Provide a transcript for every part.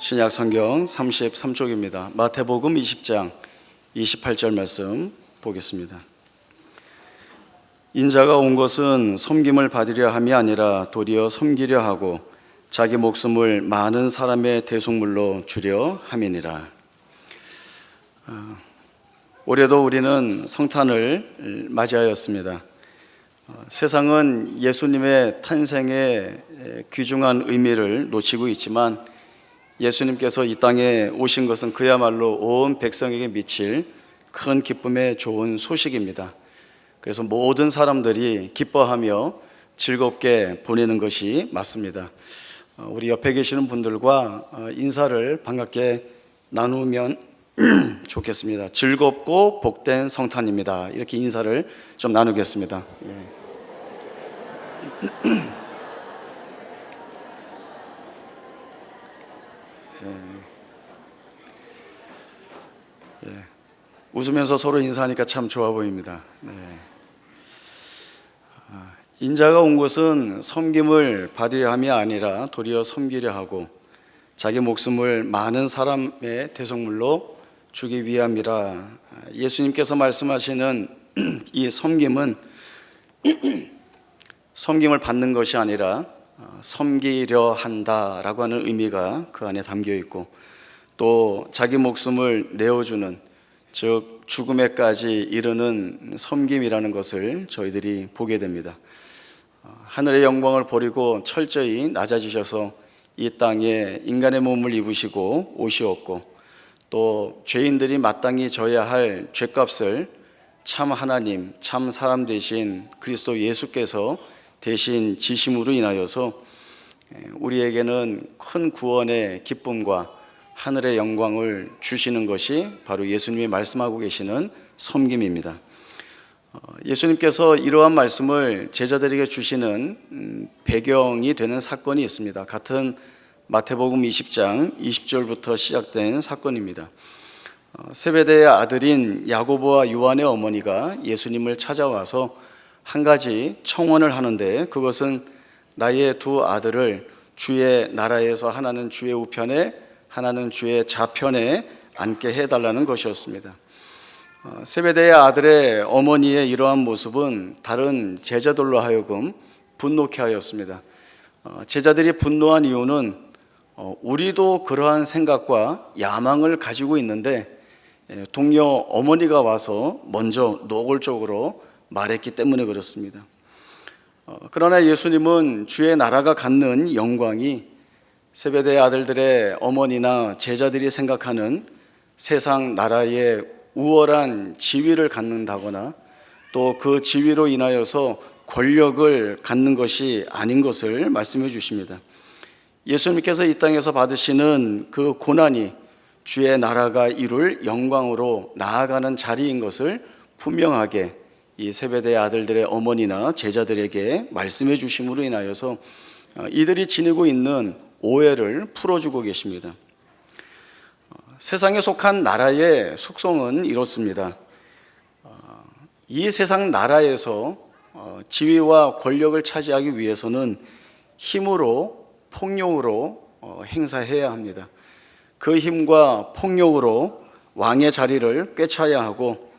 신약 성경 33쪽입니다. 마태복음 20장 28절 말씀 보겠습니다. 인자가 온 것은 섬김을 받으려 함이 아니라 도리어 섬기려 하고 자기 목숨을 많은 사람의 대속물로 주려 함이니라. 올해도 우리는 성탄을 맞이하였습니다. 세상은 예수님의 탄생의 귀중한 의미를 놓치고 있지만 예수님께서 이 땅에 오신 것은 그야말로 온 백성에게 미칠 큰 기쁨의 좋은 소식입니다. 그래서 모든 사람들이 기뻐하며 즐겁게 보내는 것이 맞습니다. 우리 옆에 계시는 분들과 인사를 반갑게 나누면 좋겠습니다. 즐겁고 복된 성탄입니다. 이렇게 인사를 좀 나누겠습니다. 웃으면서 서로 인사하니까 참 좋아 보입니다. 인자가 온 것은 섬김을 받으려 함이 아니라 도리어 섬기려 하고 자기 목숨을 많은 사람의 대속물로 주기 위함이라. 예수님께서 말씀하시는 이 섬김은 섬김을 받는 것이 아니라 섬기려 한다라고 하는 의미가 그 안에 담겨 있고, 또 자기 목숨을 내어주는, 즉 죽음에까지 이르는 섬김이라는 것을 저희들이 보게 됩니다. 하늘의 영광을 버리고 철저히 낮아지셔서 이 땅에 인간의 몸을 입으시고 오시었고, 또 죄인들이 마땅히 져야 할 죄값을 참 하나님, 참 사람 되신 그리스도 예수께서 대신 지심으로 인하여서 우리에게는 큰 구원의 기쁨과 하늘의 영광을 주시는 것이 바로 예수님이 말씀하고 계시는 섬김입니다. 예수님께서 이러한 말씀을 제자들에게 주시는 배경이 되는 사건이 있습니다. 같은 마태복음 20장 20절부터 시작된 사건입니다. 세베대의 아들인 야고보와 요한의 어머니가 예수님을 찾아와서 한 가지 청원을 하는데, 그것은 나의 두 아들을 주의 나라에서 하나는 주의 우편에 하나는 주의 좌편에 앉게 해달라는 것이었습니다. 세베대의 아들의 어머니의 이러한 모습은 다른 제자들로 하여금 분노케 하였습니다. 제자들이 분노한 이유는 우리도 그러한 생각과 야망을 가지고 있는데 동료 어머니가 와서 먼저 노골적으로 말했기 때문에 그렇습니다. 그러나 예수님은 주의 나라가 갖는 영광이 세베대의 아들들의 어머니나 제자들이 생각하는 세상 나라의 우월한 지위를 갖는다거나 또 그 지위로 인하여서 권력을 갖는 것이 아닌 것을 말씀해 주십니다. 예수님께서 이 땅에서 받으시는 그 고난이 주의 나라가 이룰 영광으로 나아가는 자리인 것을 분명하게 이 세베대의 아들들의 어머니나 제자들에게 말씀해 주심으로 인하여서 이들이 지니고 있는 오해를 풀어주고 계십니다. 세상에 속한 나라의 속성은 이렇습니다. 이 세상 나라에서 지위와 권력을 차지하기 위해서는 힘으로, 폭력으로 행사해야 합니다. 그 힘과 폭력으로 왕의 자리를 꿰차야 하고,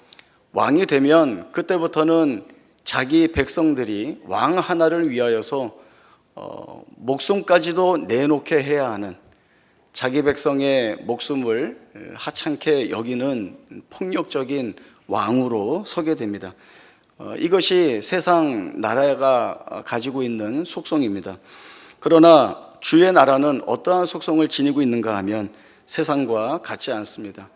왕이 되면 그때부터는 자기 백성들이 왕 하나를 위하여서 목숨까지도 내놓게 해야 하는, 자기 백성의 목숨을 하찮게 여기는 폭력적인 왕으로 서게 됩니다. 이것이 세상 나라가 가지고 있는 속성입니다. 그러나 주의 나라는 어떠한 속성을 지니고 있는가 하면 세상과 같지 않습니다.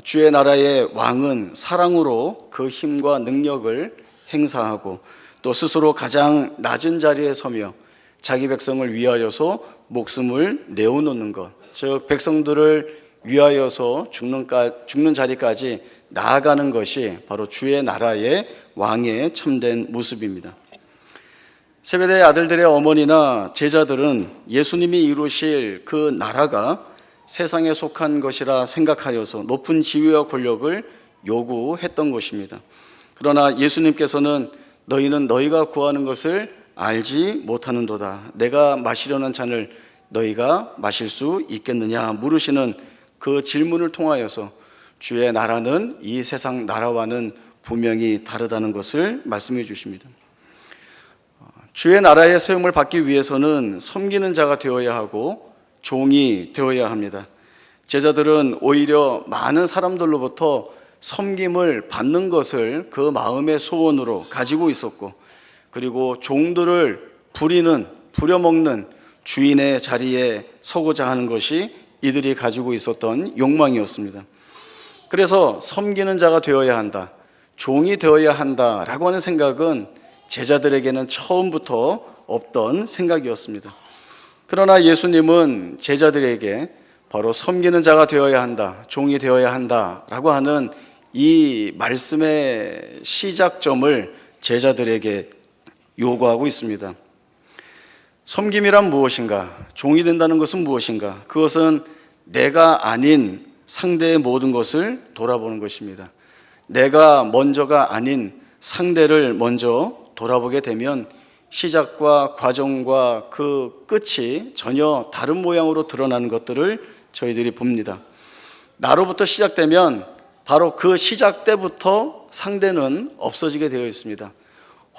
주의 나라의 왕은 사랑으로 그 힘과 능력을 행사하고 또 스스로 가장 낮은 자리에 서며 자기 백성을 위하여서 목숨을 내어놓는 것, 즉 백성들을 위하여서 죽는 자리까지 나아가는 것이 바로 주의 나라의 왕의 참된 모습입니다. 세베대의 아들들의 어머니나 제자들은 예수님이 이루실 그 나라가 세상에 속한 것이라 생각하여서 높은 지위와 권력을 요구했던 것입니다. 그러나 예수님께서는 너희는 너희가 구하는 것을 알지 못하는도다. 내가 마시려는 잔을 너희가 마실 수 있겠느냐 물으시는 그 질문을 통하여서 주의 나라는 이 세상 나라와는 분명히 다르다는 것을 말씀해 주십니다. 주의 나라의 세움을 받기 위해서는 섬기는 자가 되어야 하고 종이 되어야 합니다. 제자들은 오히려 많은 사람들로부터 섬김을 받는 것을 그 마음의 소원으로 가지고 있었고, 그리고 종들을 부려먹는 주인의 자리에 서고자 하는 것이 이들이 가지고 있었던 욕망이었습니다. 그래서 섬기는 자가 되어야 한다, 종이 되어야 한다라고 하는 생각은 제자들에게는 처음부터 없던 생각이었습니다. 그러나 예수님은 제자들에게 바로 섬기는 자가 되어야 한다, 종이 되어야 한다라고 하는 이 말씀의 시작점을 제자들에게 요구하고 있습니다. 섬김이란 무엇인가? 종이 된다는 것은 무엇인가? 그것은 내가 아닌 상대의 모든 것을 돌아보는 것입니다. 내가 먼저가 아닌 상대를 먼저 돌아보게 되면 시작과 과정과 그 끝이 전혀 다른 모양으로 드러나는 것들을 저희들이 봅니다. 나로부터 시작되면 바로 그 시작 때부터 상대는 없어지게 되어 있습니다.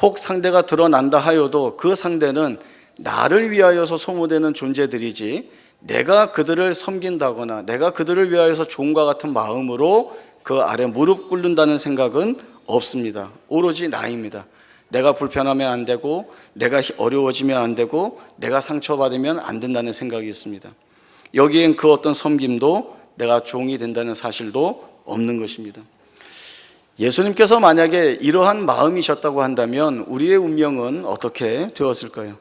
혹 상대가 드러난다 하여도 그 상대는 나를 위하여서 소모되는 존재들이지, 내가 그들을 섬긴다거나 내가 그들을 위하여서 종과 같은 마음으로 그 아래 무릎 꿇는다는 생각은 없습니다. 오로지 나입니다. 내가 불편하면 안 되고, 내가 어려워지면 안 되고, 내가 상처받으면 안 된다는 생각이 있습니다. 여기엔 그 어떤 섬김도 내가 종이 된다는 사실도 없는 것입니다. 예수님께서 만약에 이러한 마음이셨다고 한다면 우리의 운명은 어떻게 되었을까요?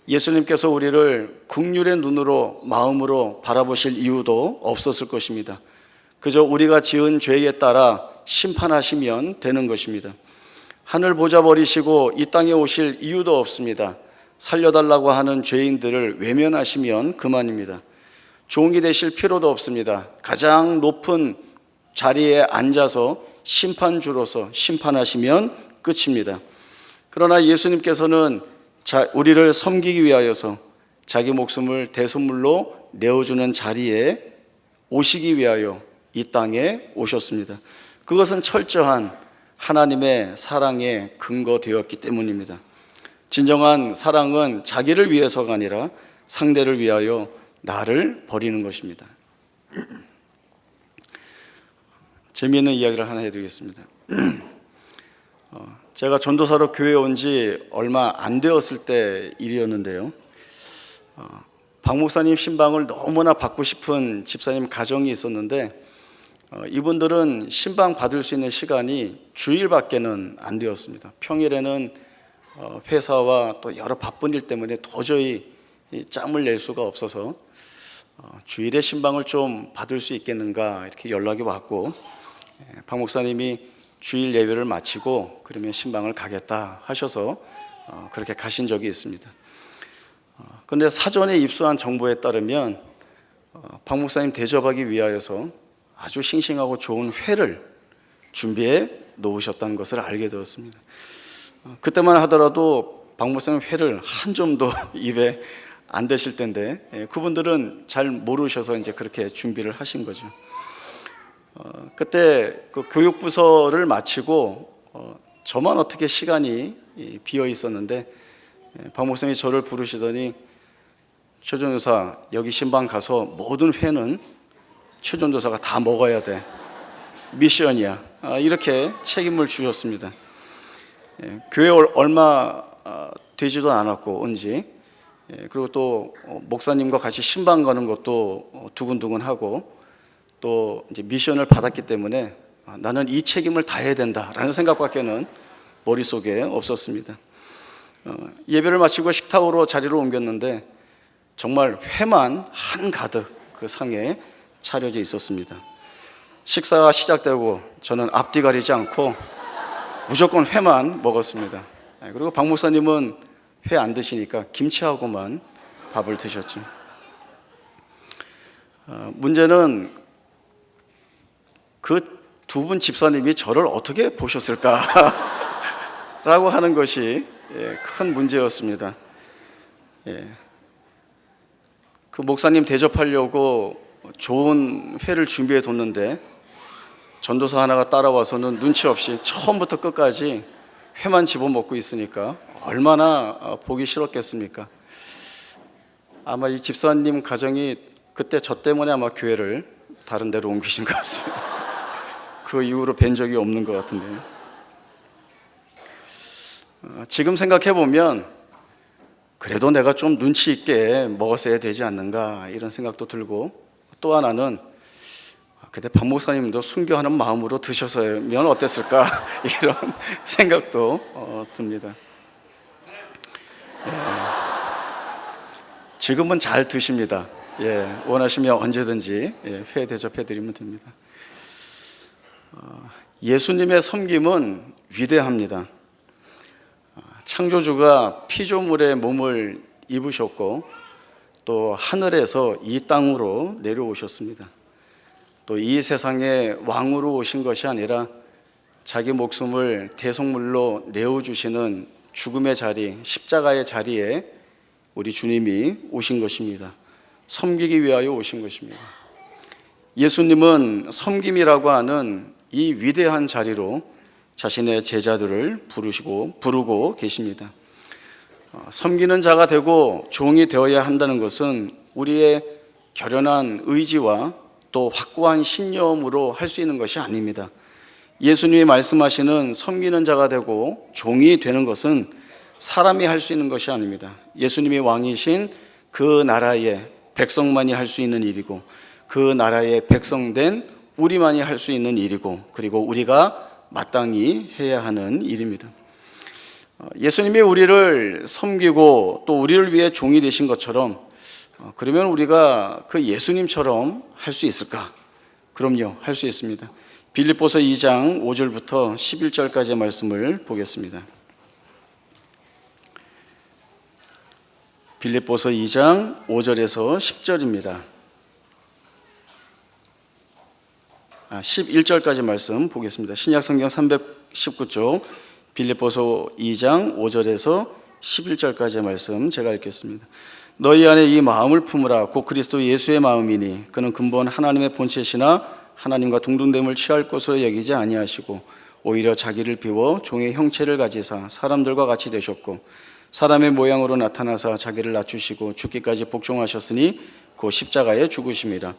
예수님께서 우리를 긍휼의 눈으로, 마음으로 바라보실 이유도 없었을 것입니다. 그저 우리가 지은 죄에 따라 심판하시면 되는 것입니다. 하늘 보좌 버리시고 이 땅에 오실 이유도 없습니다. 살려달라고 하는 죄인들을 외면하시면 그만입니다. 종이 되실 필요도 없습니다. 가장 높은 자리에 앉아서 심판주로서 심판하시면 끝입니다. 그러나 예수님께서는 우리를 섬기기 위하여서 자기 목숨을 대속물로 내어주는 자리에 오시기 위하여 이 땅에 오셨습니다. 그것은 철저한 하나님의 사랑의 근거되었기 때문입니다. 진정한 사랑은 자기를 위해서가 아니라 상대를 위하여 나를 버리는 것입니다. 재미있는 이야기를 하나 해드리겠습니다. 제가 전도사로 교회에 온 지 얼마 안 되었을 때 일이었는데요. 박 목사님 신방을 너무나 받고 싶은 집사님 가정이 있었는데, 이분들은 신방 받을 수 있는 시간이 주일밖에는 안 되었습니다. 평일에는 회사와 또 여러 바쁜 일 때문에 도저히 짬을 낼 수가 없어서 주일에 신방을 좀 받을 수 있겠는가 이렇게 연락이 왔고, 박 목사님이 주일 예배를 마치고 그러면 신방을 가겠다 하셔서 그렇게 가신 적이 있습니다. 그런데 사전에 입수한 정보에 따르면 박 목사님 대접하기 위하여서 아주 싱싱하고 좋은 회를 준비해 놓으셨다는 것을 알게 되었습니다. 그때만 하더라도 박 목사님 회를 한 점도 입에 안 드실 텐데, 그분들은 잘 모르셔서 이제 그렇게 준비를 하신 거죠. 그때 그 교육부서를 마치고 저만 어떻게 시간이 비어 있었는데, 박 목사님이 저를 부르시더니 최 전도사, 여기 신방 가서 모든 회는 최 전도사가 다 먹어야 돼, 미션이야, 이렇게 책임을 주셨습니다. 교회 얼마 되지도 않았고 온지, 그리고 또 목사님과 같이 신방 가는 것도 두근두근하고, 또 이제 미션을 받았기 때문에 나는 이 책임을 다해야 된다라는 생각밖에는 머릿속에 없었습니다. 예배를 마치고 식탁으로 자리를 옮겼는데 정말 회만 한가득 그 상에 차려져 있었습니다. 식사가 시작되고 저는 앞뒤 가리지 않고 무조건 회만 먹었습니다. 그리고 박 목사님은 회 안 드시니까 김치하고만 밥을 드셨죠. 문제는 그 두 분 집사님이 저를 어떻게 보셨을까라고 하는 것이 큰 문제였습니다. 그 목사님 대접하려고 좋은 회를 준비해 뒀는데 전도사 하나가 따라와서는 눈치 없이 처음부터 끝까지 회만 집어먹고 있으니까 얼마나 보기 싫었겠습니까? 아마 이 집사님 가정이 그때 저 때문에 아마 교회를 다른 데로 옮기신 것 같습니다. 그 이후로 뵌 적이 없는 것 같은데요. 지금 생각해 보면 그래도 내가 좀 눈치 있게 먹었어야 되지 않는가 이런 생각도 들고, 또 하나는 그때 박 목사님도 순교하는 마음으로 드셔서면 어땠을까 이런 생각도 듭니다. 지금은 잘 드십니다. 원하시면 언제든지 회 대접해 드리면 됩니다. 예수님의 섬김은 위대합니다. 창조주가 피조물의 몸을 입으셨고 또 하늘에서 이 땅으로 내려오셨습니다. 또 이 세상에 왕으로 오신 것이 아니라 자기 목숨을 대속물로 내어주시는 죽음의 자리, 십자가의 자리에 우리 주님이 오신 것입니다. 섬기기 위하여 오신 것입니다. 예수님은 섬김이라고 하는 이 위대한 자리로 자신의 제자들을 부르고 계십니다. 섬기는 자가 되고 종이 되어야 한다는 것은 우리의 결연한 의지와 또 확고한 신념으로 할 수 있는 것이 아닙니다. 예수님이 말씀하시는 섬기는 자가 되고 종이 되는 것은 사람이 할 수 있는 것이 아닙니다. 예수님이 왕이신 그 나라의 백성만이 할 수 있는 일이고, 그 나라의 백성된 우리만이 할 수 있는 일이고, 그리고 우리가 마땅히 해야 하는 일입니다. 예수님이 우리를 섬기고 또 우리를 위해 종이 되신 것처럼, 그러면 우리가 그 예수님처럼 할 수 있을까? 그럼요, 할 수 있습니다. 빌립보서 2장 5절부터 11절까지의 말씀을 보겠습니다. 빌립보서 2장 5절에서 10절입니다. 11절까지 말씀 보겠습니다. 신약성경 319쪽 빌립보서 2장 5절에서 11절까지의 말씀 제가 읽겠습니다. 너희 안에 이 마음을 품으라. 곧 그리스도 예수의 마음이니 그는 근본 하나님의 본체시나 하나님과 동등됨을 취할 것으로 여기지 아니하시고 오히려 자기를 비워 종의 형체를 가지사 사람들과 같이 되셨고 사람의 모양으로 나타나사 자기를 낮추시고 죽기까지 복종하셨으니 그 십자가에 죽으심이라.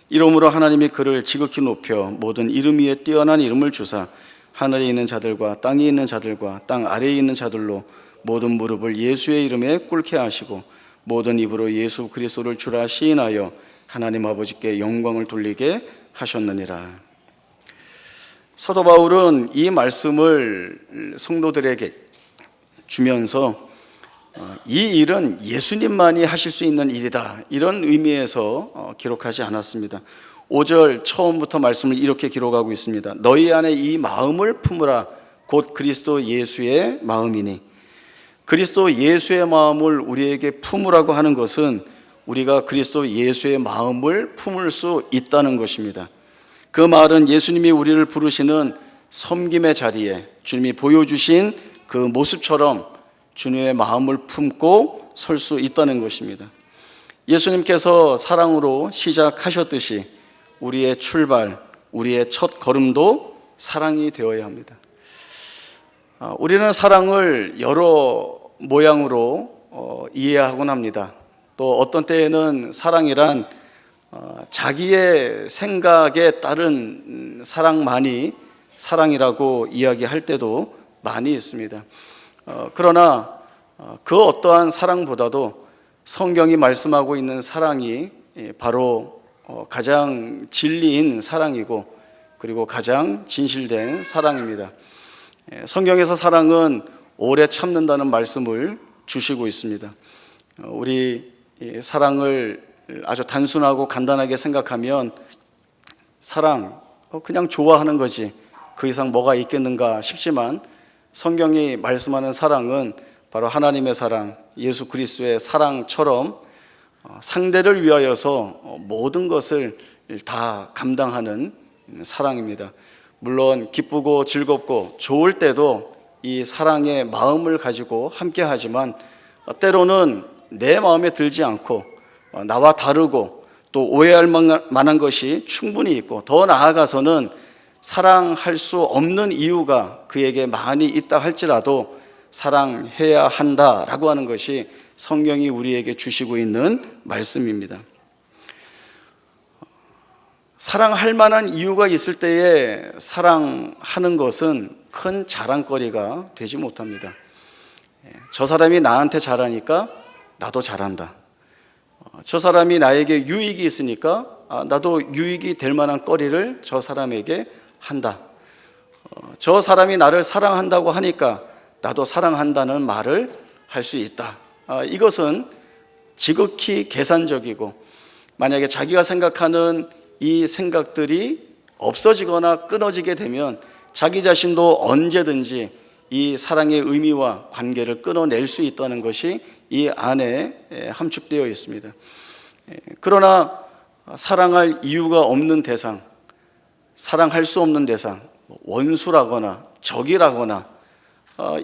이러므로 하나님이 그를 지극히 높여 모든 이름 위에 뛰어난 이름을 주사 하늘에 있는 자들과 땅에 있는 자들과 땅 아래에 있는 자들로 모든 무릎을 예수의 이름에 꿇게 하시고 모든 입으로 예수 그리스도를 주라 시인하여 하나님 아버지께 영광을 돌리게 하셨느니라. 사도 바울은 이 말씀을 성도들에게 주면서 이 일은 예수님만이 하실 수 있는 일이다, 이런 의미에서 기록하지 않았습니다. 5절 처음부터 말씀을 이렇게 기록하고 있습니다. 너희 안에 이 마음을 품으라. 곧 그리스도 예수의 마음이니. 그리스도 예수의 마음을 우리에게 품으라고 하는 것은 우리가 그리스도 예수의 마음을 품을 수 있다는 것입니다. 그 말은 예수님이 우리를 부르시는 섬김의 자리에 주님이 보여주신 그 모습처럼 주님의 마음을 품고 설 수 있다는 것입니다. 예수님께서 사랑으로 시작하셨듯이 우리의 출발, 우리의 첫 걸음도 사랑이 되어야 합니다. 우리는 사랑을 여러 모양으로 이해하곤 합니다. 또 어떤 때에는 사랑이란 자기의 생각에 따른 사랑만이 사랑이라고 이야기할 때도 많이 있습니다. 그러나 그 어떠한 사랑보다도 성경이 말씀하고 있는 사랑이 바로 가장 진리인 사랑이고 그리고 가장 진실된 사랑입니다. 성경에서 사랑은 오래 참는다는 말씀을 주시고 있습니다. 우리 사랑을 아주 단순하고 간단하게 생각하면 사랑, 그냥 좋아하는 거지 그 이상 뭐가 있겠는가 싶지만 성경이 말씀하는 사랑은 바로 하나님의 사랑, 예수 그리스도의 사랑처럼 상대를 위하여서 모든 것을 다 감당하는 사랑입니다. 물론 기쁘고 즐겁고 좋을 때도 이 사랑의 마음을 가지고 함께 하지만 때로는 내 마음에 들지 않고 나와 다르고 또 오해할 만한 것이 충분히 있고, 더 나아가서는 사랑할 수 없는 이유가 그에게 많이 있다 할지라도 사랑해야 한다라고 하는 것이 성경이 우리에게 주시고 있는 말씀입니다. 사랑할 만한 이유가 있을 때에 사랑하는 것은 큰 자랑거리가 되지 못합니다. 저 사람이 나한테 잘하니까 나도 잘한다. 저 사람이 나에게 유익이 있으니까 나도 유익이 될 만한 거리를 저 사람에게 한다. 저 사람이 나를 사랑한다고 하니까 나도 사랑한다는 말을 할 수 있다. 이것은 지극히 계산적이고, 만약에 자기가 생각하는 이 생각들이 없어지거나 끊어지게 되면 자기 자신도 언제든지 이 사랑의 의미와 관계를 끊어낼 수 있다는 것이 이 안에 함축되어 있습니다. 그러나 사랑할 이유가 없는 대상, 사랑할 수 없는 대상, 원수라거나 적이라거나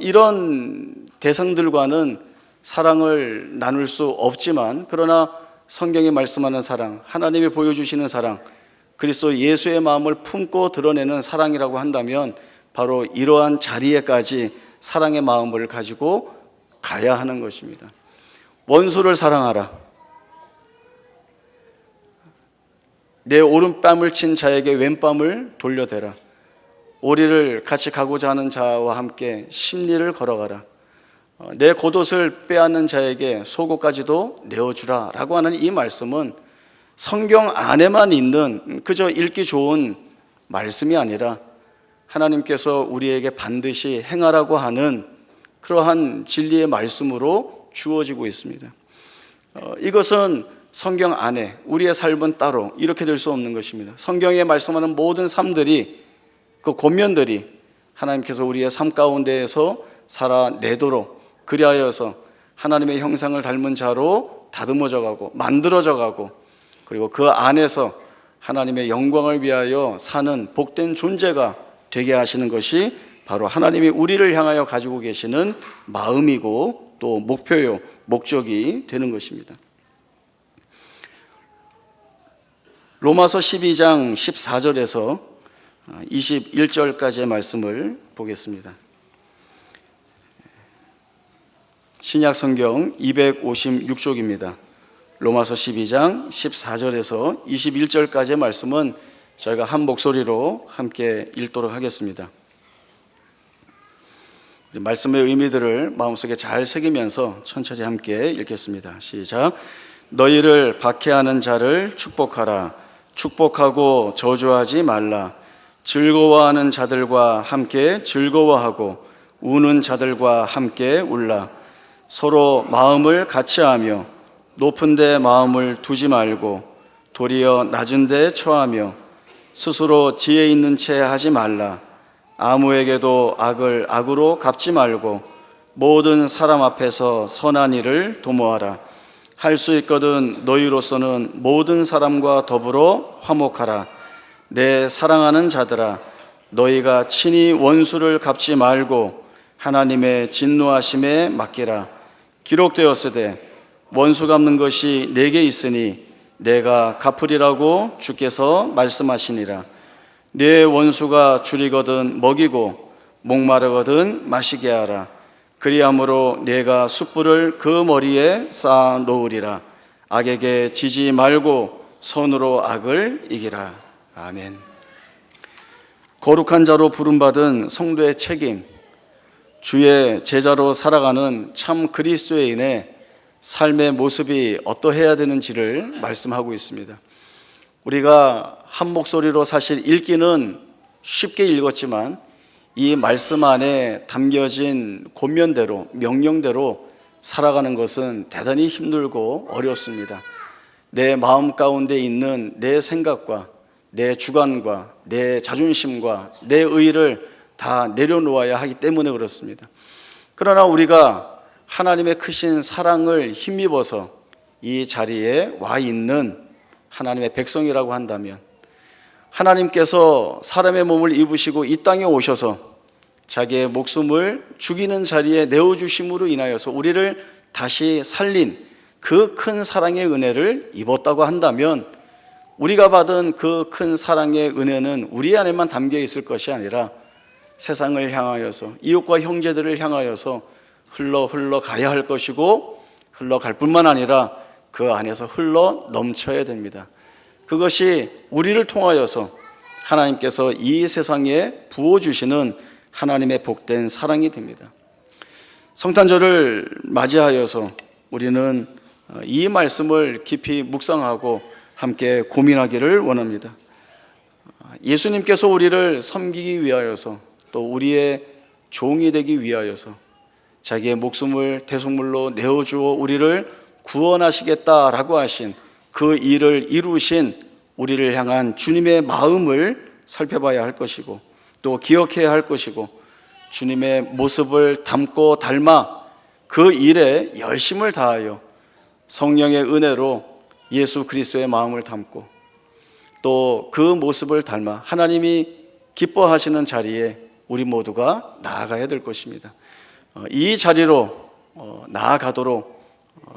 이런 대상들과는 사랑을 나눌 수 없지만, 그러나 성경이 말씀하는 사랑, 하나님이 보여주시는 사랑, 그리스도 예수의 마음을 품고 드러내는 사랑이라고 한다면 바로 이러한 자리에까지 사랑의 마음을 가지고 가야 하는 것입니다. 원수를 사랑하라. 내 오른뺨을 친 자에게 왼뺨을 돌려대라. 오리를 같이 가고자 하는 자와 함께 십리를 걸어가라. 내 겉옷을 빼앗는 자에게 속옷까지도 내어주라 라고 하는 이 말씀은 성경 안에만 있는 그저 읽기 좋은 말씀이 아니라 하나님께서 우리에게 반드시 행하라고 하는 그러한 진리의 말씀으로 주어지고 있습니다. 이것은 성경 안에, 우리의 삶은 따로 이렇게 될 수 없는 것입니다. 성경에 말씀하는 모든 삶들이, 그 권면들이 하나님께서 우리의 삶 가운데에서 살아내도록, 그리하여서 하나님의 형상을 닮은 자로 다듬어져 가고 만들어져 가고, 그리고 그 안에서 하나님의 영광을 위하여 사는 복된 존재가 되게 하시는 것이 바로 하나님이 우리를 향하여 가지고 계시는 마음이고 또 목표요, 목적이 되는 것입니다. 로마서 12장 14절에서 21절까지의 말씀을 보겠습니다. 신약 성경 256쪽입니다. 로마서 12장 14절에서 21절까지의 말씀은 저희가 한 목소리로 함께 읽도록 하겠습니다. 말씀의 의미들을 마음속에 잘 새기면서 천천히 함께 읽겠습니다. 시작. 너희를 박해하는 자를 축복하라. 축복하고 저주하지 말라. 즐거워하는 자들과 함께 즐거워하고 우는 자들과 함께 울라. 서로 마음을 같이하며 높은 데 마음을 두지 말고 도리어 낮은 데 처하며 스스로 지혜 있는 채 하지 말라. 아무에게도 악을 악으로 갚지 말고 모든 사람 앞에서 선한 일을 도모하라. 할 수 있거든 너희로서는 모든 사람과 더불어 화목하라. 내 사랑하는 자들아, 너희가 친히 원수를 갚지 말고 하나님의 진노하심에 맡기라. 기록되었으되 원수 갚는 것이 내게 있으니 내가 갚으리라고 주께서 말씀하시니라. 내 원수가 줄이거든 먹이고 목마르거든 마시게 하라. 그리함으로 내가 숯불을 그 머리에 쌓아 놓으리라. 악에게 지지 말고 선으로 악을 이기라. 아멘. 거룩한 자로 부름받은 성도의 책임, 주의 제자로 살아가는 참 그리스도인의 삶의 모습이 어떠해야 되는지를 말씀하고 있습니다. 우리가 한 목소리로 사실 읽기는 쉽게 읽었지만 이 말씀 안에 담겨진 권면대로, 명령대로 살아가는 것은 대단히 힘들고 어렵습니다. 내 마음 가운데 있는 내 생각과 내 주관과 내 자존심과 내 의를 다 내려놓아야 하기 때문에 그렇습니다. 그러나 우리가 하나님의 크신 사랑을 힘입어서 이 자리에 와 있는 하나님의 백성이라고 한다면, 하나님께서 사람의 몸을 입으시고 이 땅에 오셔서 자기의 목숨을 죽이는 자리에 내어주심으로 인하여서 우리를 다시 살린, 그 큰 사랑의 은혜를 입었다고 한다면 우리가 받은 그 큰 사랑의 은혜는 우리 안에만 담겨 있을 것이 아니라 세상을 향하여서 이웃과 형제들을 향하여서 흘러 가야 할 것이고 흘러갈 뿐만 아니라 그 안에서 흘러 넘쳐야 됩니다. 그것이 우리를 통하여서 하나님께서 이 세상에 부어주시는 하나님의 복된 사랑이 됩니다. 성탄절을 맞이하여서 우리는 이 말씀을 깊이 묵상하고 함께 고민하기를 원합니다. 예수님께서 우리를 섬기기 위하여서 또 우리의 종이 되기 위하여서 자기의 목숨을 대속물로 내어주어 우리를 구원하시겠다라고 하신 그 일을 이루신 우리를 향한 주님의 마음을 살펴봐야 할 것이고 또 기억해야 할 것이고 주님의 모습을 닮고 닮아 그 일에 열심을 다하여 성령의 은혜로 예수 그리스도의 마음을 담고 또 그 모습을 닮아 하나님이 기뻐하시는 자리에 우리 모두가 나아가야 될 것입니다. 이 자리로 나아가도록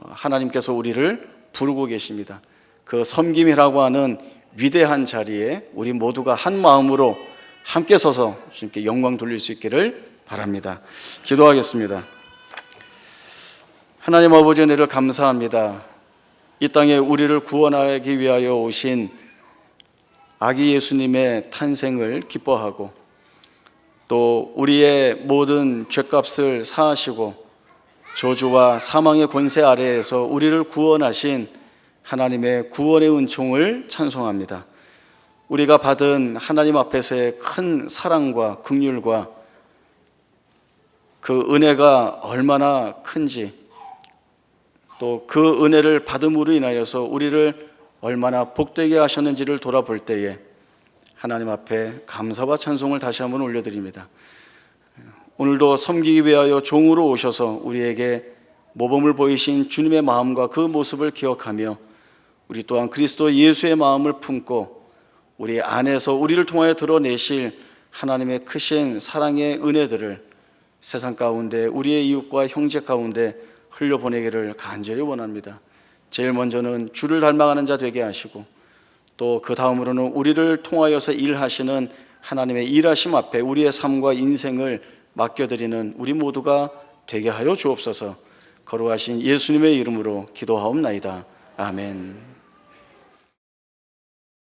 하나님께서 우리를 부르고 계십니다. 그 섬김이라고 하는 위대한 자리에 우리 모두가 한 마음으로 함께 서서 주님께 영광 돌릴 수 있기를 바랍니다. 기도하겠습니다. 하나님 아버지 은혜를 감사합니다. 이 땅에 우리를 구원하기 위하여 오신 아기 예수님의 탄생을 기뻐하고 또 우리의 모든 죄값을 사하시고 저주와 사망의 권세 아래에서 우리를 구원하신 하나님의 구원의 은총을 찬송합니다. 우리가 받은 하나님 앞에서의 큰 사랑과 긍휼과 그 은혜가 얼마나 큰지 또 그 은혜를 받음으로 인하여서 우리를 얼마나 복되게 하셨는지를 돌아볼 때에 하나님 앞에 감사와 찬송을 다시 한번 올려드립니다. 오늘도 섬기기 위하여 종으로 오셔서 우리에게 모범을 보이신 주님의 마음과 그 모습을 기억하며 우리 또한 그리스도 예수의 마음을 품고 우리 안에서 우리를 통하여 드러내실 하나님의 크신 사랑의 은혜들을 세상 가운데 우리의 이웃과 형제 가운데 흘려보내기를 간절히 원합니다. 제일 먼저는 주를 닮아가는 자 되게 하시고 또 그 다음으로는 우리를 통하여서 일하시는 하나님의 일하심 앞에 우리의 삶과 인생을 맡겨드리는 우리 모두가 되게 하여 주옵소서. 거룩하신 예수님의 이름으로 기도하옵나이다. 아멘.